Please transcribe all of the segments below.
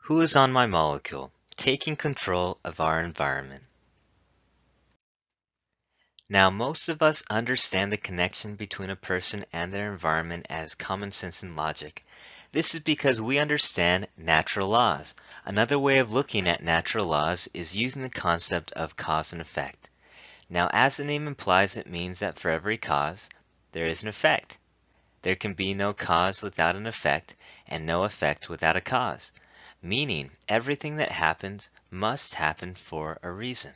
Who is on my molecule, taking control of our environment? Now, most of us understand the connection between a person and their environment as common sense and logic. This is because we understand natural laws. Another way of looking at natural laws is using the concept of cause and effect. Now, as the name implies, it means that for every cause, there is an effect. There can be no cause without an effect, and no effect without a cause, meaning everything that happens must happen for a reason.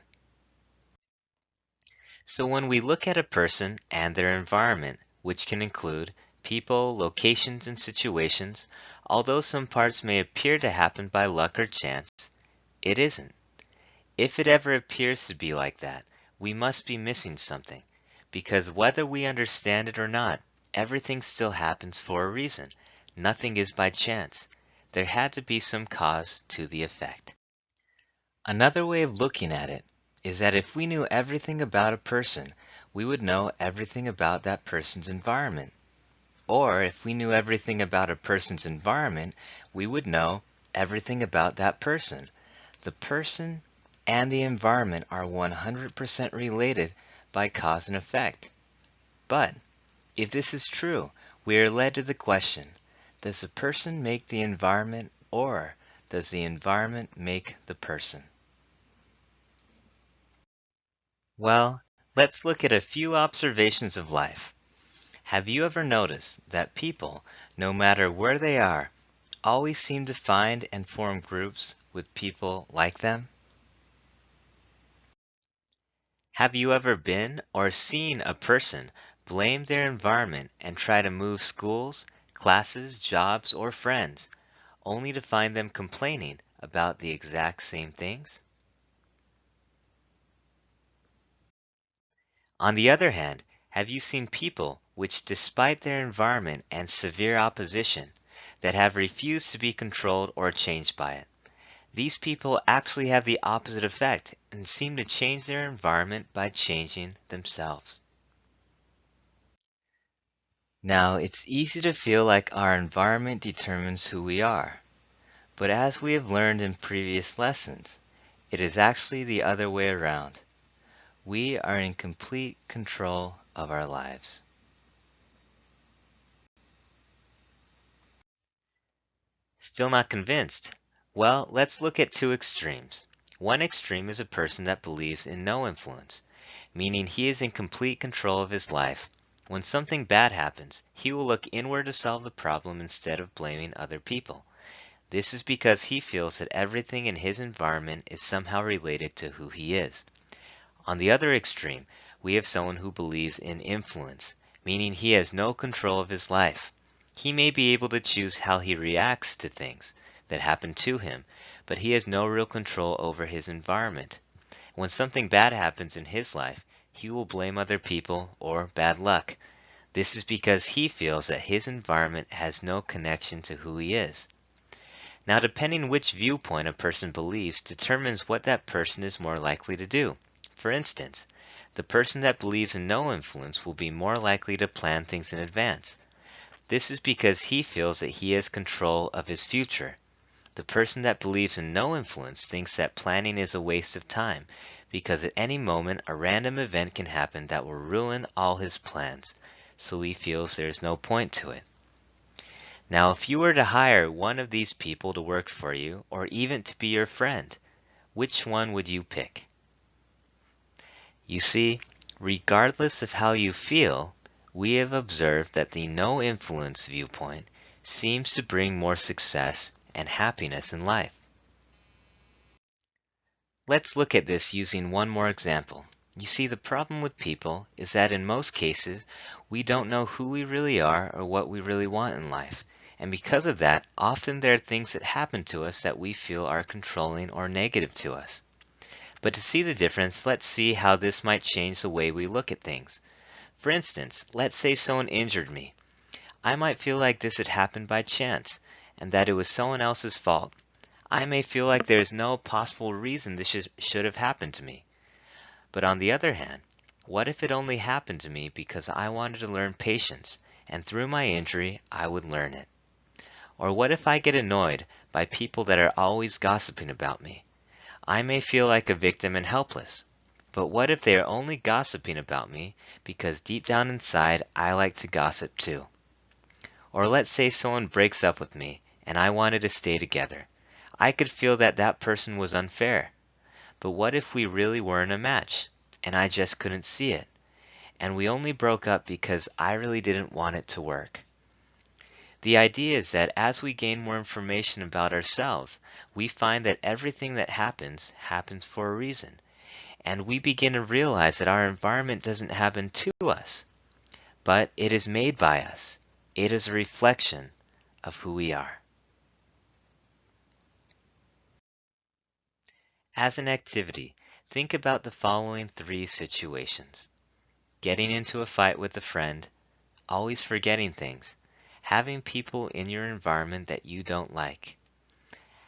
So when we look at a person and their environment, which can include people, locations, and situations, although some parts may appear to happen by luck or chance, it isn't. If it ever appears to be like that, we must be missing something, because whether we understand it or not, everything still happens for a reason. Nothing is by chance. There had to be some cause to the effect. Another way of looking at it is that if we knew everything about a person, we would know everything about that person's environment. Or if we knew everything about a person's environment, we would know everything about that person. The person and the environment are 100% related by cause and effect. But if this is true, we are led to the question, does the person make the environment, or does the environment make the person? Well, let's look at a few observations of life. Have you ever noticed that people, no matter where they are, always seem to find and form groups with people like them? Have you ever been or seen a person blame their environment and try to move schools, classes, jobs, or friends, only to find them complaining about the exact same things? On the other hand, have you seen people which, despite their environment and severe opposition, that have refused to be controlled or changed by it? These people actually have the opposite effect and seem to change their environment by changing themselves. Now, it's easy to feel like our environment determines who we are, but as we have learned in previous lessons, it is actually the other way around. We are in complete control of our lives. Still not convinced? Well, let's look at two extremes. One extreme is a person that believes in no influence, meaning he is in complete control of his life. When something bad happens, he will look inward to solve the problem instead of blaming other people. This is because he feels that everything in his environment is somehow related to who he is. On the other extreme, we have someone who believes in influence, meaning he has no control of his life. He may be able to choose how he reacts to things that happen to him, but he has no real control over his environment. When something bad happens in his life, he will blame other people or bad luck. This is because he feels that his environment has no connection to who he is. Now, depending which viewpoint a person believes determines what that person is more likely to do. For instance, the person that believes in no influence will be more likely to plan things in advance. This is because he feels that he has control of his future. The person that believes in no influence thinks that planning is a waste of time, because at any moment a random event can happen that will ruin all his plans, so he feels there is no point to it. Now, if you were to hire one of these people to work for you, or even to be your friend, which one would you pick? You see, regardless of how you feel, we have observed that the no influence viewpoint seems to bring more success and happiness in life. Let's look at this using one more example. You see, the problem with people is that in most cases, we don't know who we really are or what we really want in life. And because of that, often there are things that happen to us that we feel are controlling or negative to us. But to see the difference, let's see how this might change the way we look at things. For instance, let's say someone injured me. I might feel like this had happened by chance, and that it was someone else's fault. I may feel like there is no possible reason this should have happened to me. But on the other hand, what if it only happened to me because I wanted to learn patience, and through my injury I would learn it? Or what if I get annoyed by people that are always gossiping about me. I may feel like a victim and helpless. But what if they are only gossiping about me because deep down inside I like to gossip too? Or let's say someone breaks up with me and I wanted to stay together. I could feel that that person was unfair. But what if we really weren't a match and I just couldn't see it? And we only broke up because I really didn't want it to work. The idea is that as we gain more information about ourselves, we find that everything that happens happens for a reason. And we begin to realize that our environment doesn't happen to us, but it is made by us. It is a reflection of who we are. As an activity, think about the following three situations: getting into a fight with a friend, always forgetting things, having people in your environment that you don't like.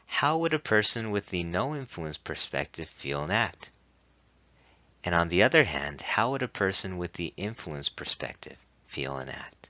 How would a person with the no influence perspective feel and act? And on the other hand, how would a person with the influence perspective feel and act?